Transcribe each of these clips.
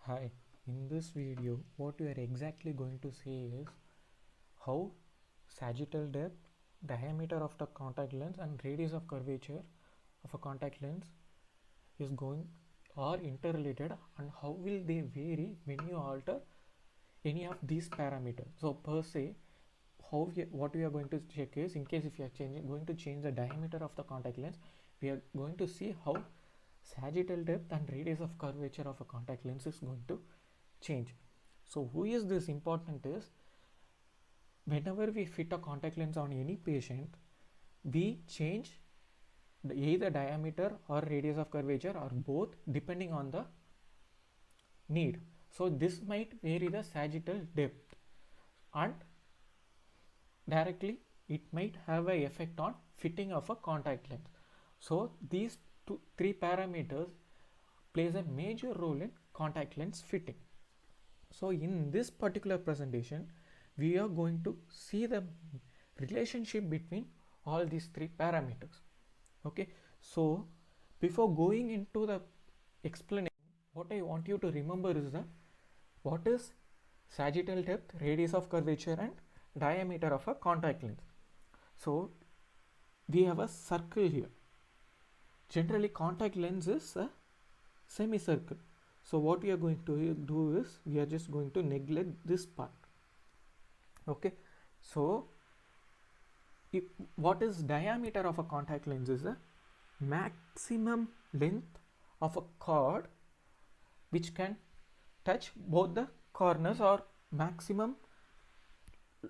Hi, in this video what we are exactly going to see is how sagittal depth, diameter of the contact lens and radius of curvature of a contact lens is going are interrelated and how will they vary when you alter any of these parameters. So per se, what we are going to check is, in case if you are going to change the diameter of the contact lens, we are going to see how sagittal depth and radius of curvature of a contact lens is going to change. So who is this important is, whenever we fit a contact lens on any patient, we change either diameter or radius of curvature or both depending on the need. So this might vary the sagittal depth and directly it might have an effect on fitting of a contact lens. So these three parameters plays a major role in contact lens fitting. So in this particular presentation, we are going to see the relationship between all these three parameters. Okay, so before going into the explanation, what I want you to remember is that what is sagittal depth, radius of curvature and diameter of a contact lens. So we have a circle here. Generally contact lens is a semicircle. So what we are going to do is, we are just going to neglect this part. Okay, so what is diameter of a contact lens is a maximum length of a cord which can touch both the corners, or maximum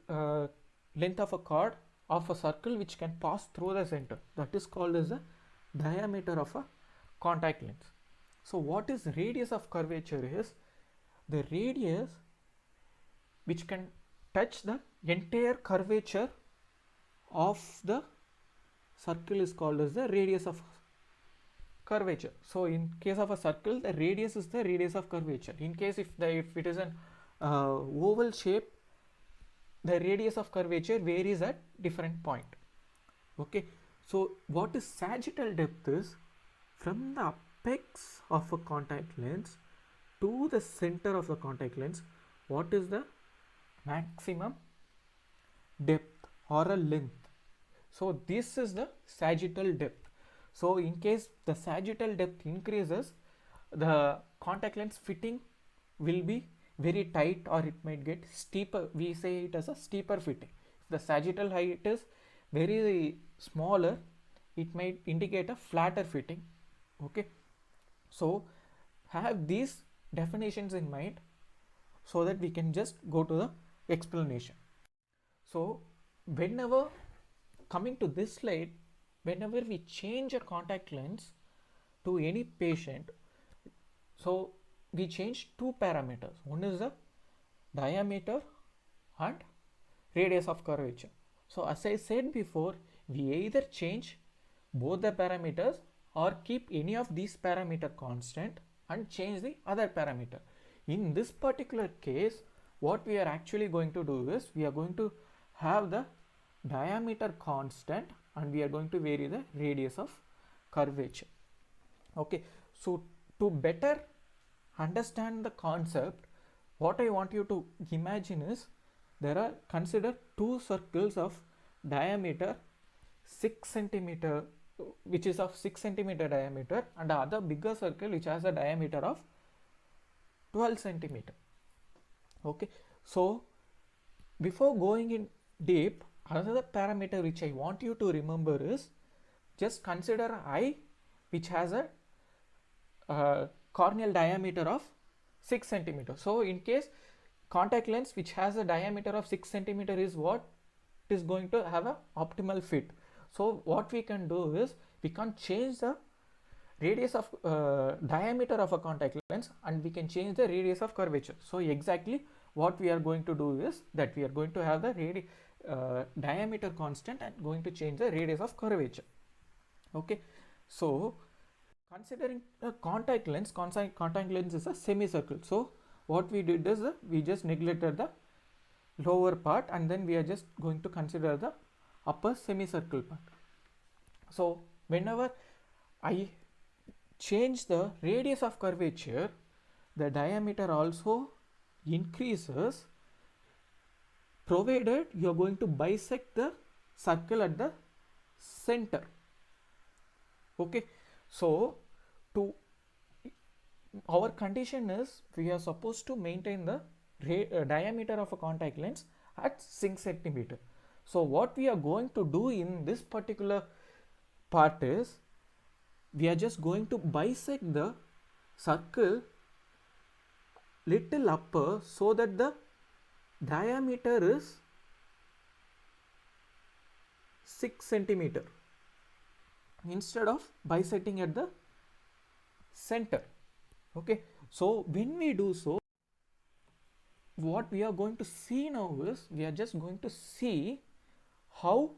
length of a cord of a circle which can pass through the center. That is called as the diameter of a contact lens. So what is radius of curvature is the radius which can touch the entire curvature of the circle is called as the radius of curvature. So in case of a circle, the radius is the radius of curvature. In case if it is an oval shape, the radius of curvature varies at different point. Okay, so what is sagittal depth is from the apex of a contact lens to the center of the contact lens, what is the maximum depth or a length. So this is the sagittal depth. So in case the sagittal depth increases, the contact lens fitting will be very tight, or it might get steeper. We say it as a steeper fitting. If the sagittal height is very smaller, it might indicate a flatter fitting. Okay, so have these definitions in mind so that we can just go to the explanation. So whenever, coming to this slide, whenever we change a contact lens to any patient, so we change two parameters. One is the diameter and radius of curvature. So as I said before, we either change both the parameters or keep any of these parameter constant and change the other parameter. In this particular case, what we are actually going to do is, we are going to have the diameter constant and we are going to vary the radius of curvature. Okay, so to better understand the concept, what I want you to imagine is, there are, consider two circles of diameter 6 centimeter, which is of 6 centimeter diameter, and the other bigger circle which has a diameter of 12 centimeter. Okay, so before going in deep, another parameter which I want you to remember is, just consider eye which has a corneal diameter of 6 centimeter. So in case contact lens which has a diameter of 6 centimeter is what is going to have a optimal fit. So what we can do is, we can change the radius of diameter of a contact lens and we can change the radius of curvature. So exactly what we are going to do is that we are going to have the diameter constant and going to change the radius of curvature. Okay, so considering a contact lens is a semicircle. So what we did is, we just neglected the lower part and then we are just going to consider the upper semicircle part. So whenever I change the radius of curvature, the diameter also increases provided you are going to bisect the circle at the center. Okay, so to our condition is we are supposed to maintain the diameter of a contact lens at 6 centimeter. So what we are going to do in this particular part is we are just going to bisect the circle little upper so that the diameter is 6 centimeter instead of bisecting at the center. Okay, so when we do so, what we are going to see now is we are just going to see how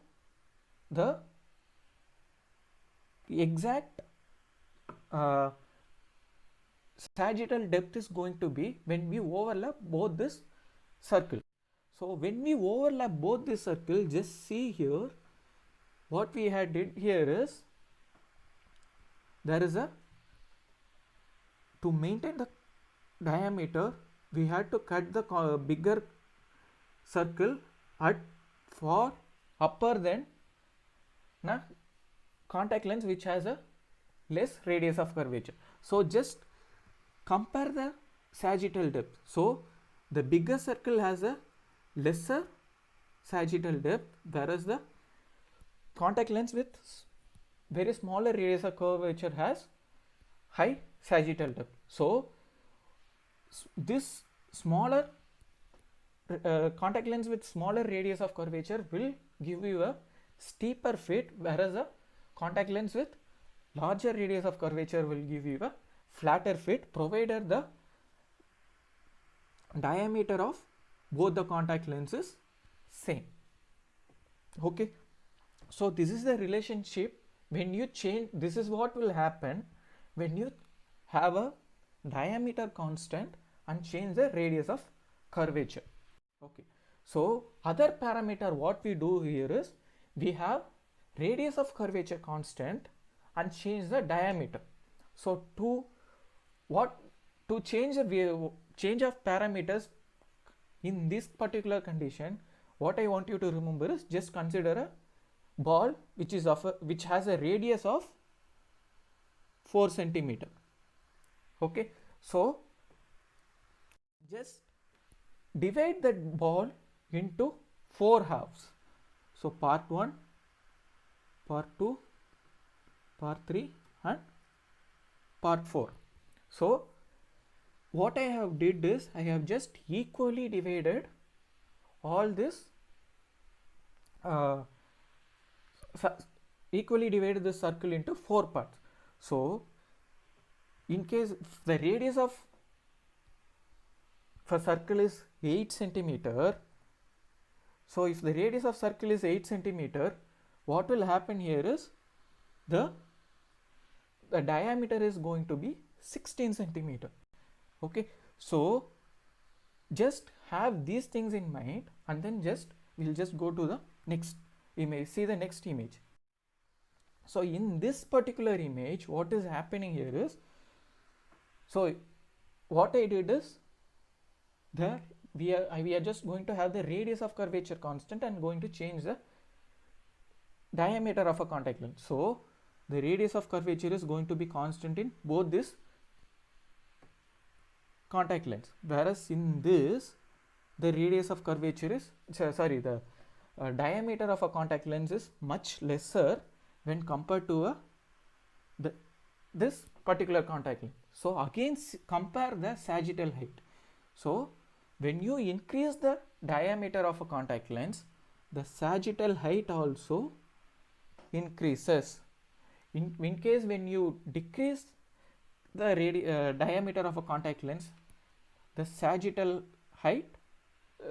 the exact sagittal depth is going to be when we overlap both this circle. So when we overlap both this circle, just see here what we had did here is there is a, to maintain the diameter we had to cut the bigger circle at far upper than na contact lens which has a less radius of curvature. So just compare the sagittal depth. So the bigger circle has a lesser sagittal depth, whereas the contact lens with very smaller radius of curvature has high sagittal depth. So this smaller contact lens with smaller radius of curvature will give you a steeper fit, whereas a contact lens with larger radius of curvature will give you a flatter fit, provided the diameter of both the contact lenses same. Okay, so this is the relationship when you change. This is what will happen when you have a diameter constant and change the radius of curvature. Okay, so other parameter what we do here is we have radius of curvature constant and change the diameter. So to change the change of parameters in this particular condition, what I want you to remember is just consider a ball which is which has a radius of 4 centimeter. Okay, so just divide that ball into 4 halves. So part 1, part 2, part 3 and part 4. So what I have did is I have just equally divided all this equally divided this circle into 4 parts. So in case the radius of a circle is 8 centimeter, so if the radius of circle is 8 centimeter, what will happen here is the diameter is going to be 16 centimeter. Okay, so just have these things in mind and then we'll just go to the next image, see the next image. So in this particular image, what is happening here is, so what I did is we are just going to have the radius of curvature constant and going to change the diameter of a contact lens. So the radius of curvature is going to be constant in both this contact lens, whereas in this the radius of curvature is the diameter of a contact lens is much lesser when compared to this particular contact lens. So again compare the sagittal height. So when you increase the diameter of a contact lens, the sagittal height also increases. In case when you decrease the diameter of a contact lens, the sagittal height,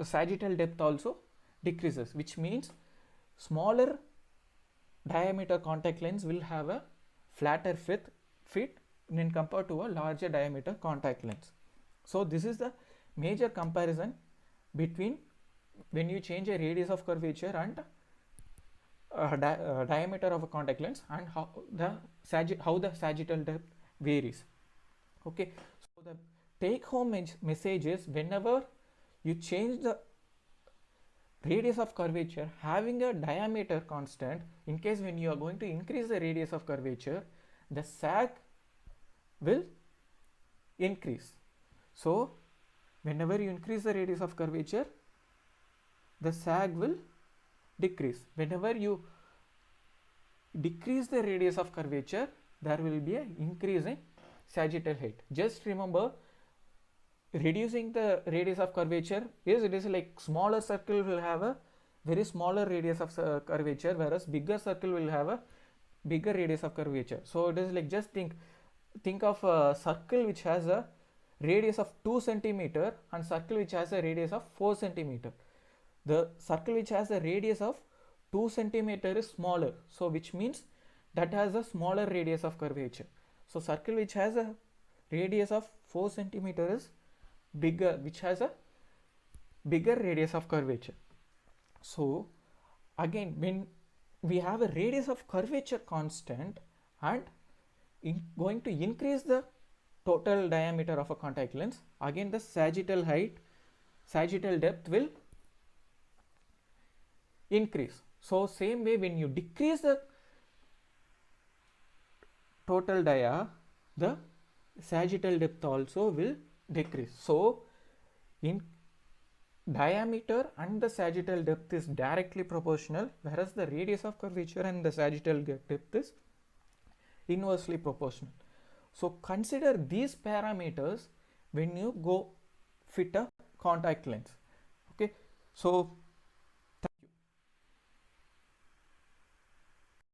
sagittal depth also decreases, which means smaller diameter contact lens will have a flatter fit when compared to a larger diameter contact lens. So this is the major comparison between when you change a radius of curvature and diameter of a contact lens, and how the sagittal depth varies. Okay, so the take home message is whenever you change the radius of curvature having a diameter constant, in case when you are going to increase the radius of curvature, the sag will increase. So whenever you increase the radius of curvature, the sag will decrease. Whenever you decrease the radius of curvature, there will be an increase in sagittal height. Just remember, reducing the radius of curvature is, it is like smaller circle will have a very smaller radius of curvature, whereas bigger circle will have a bigger radius of curvature. So it is like, just think of a circle which has a radius of 2 centimeter and circle which has a radius of 4 centimeter. The circle which has a radius of 2 centimeter is smaller, so which means that has a smaller radius of curvature. So circle which has a radius of 4 centimeter is bigger, which has a bigger radius of curvature. So again, when we have a radius of curvature constant and going to increase the total diameter of a contact lens, again the sagittal height, sagittal depth will increase. So same way, when you decrease the total dia, the sagittal depth also will decrease. So in diameter and the sagittal depth is directly proportional, whereas the radius of curvature and the sagittal depth is inversely proportional. So consider these parameters when you go fit a contact lens. Okay, so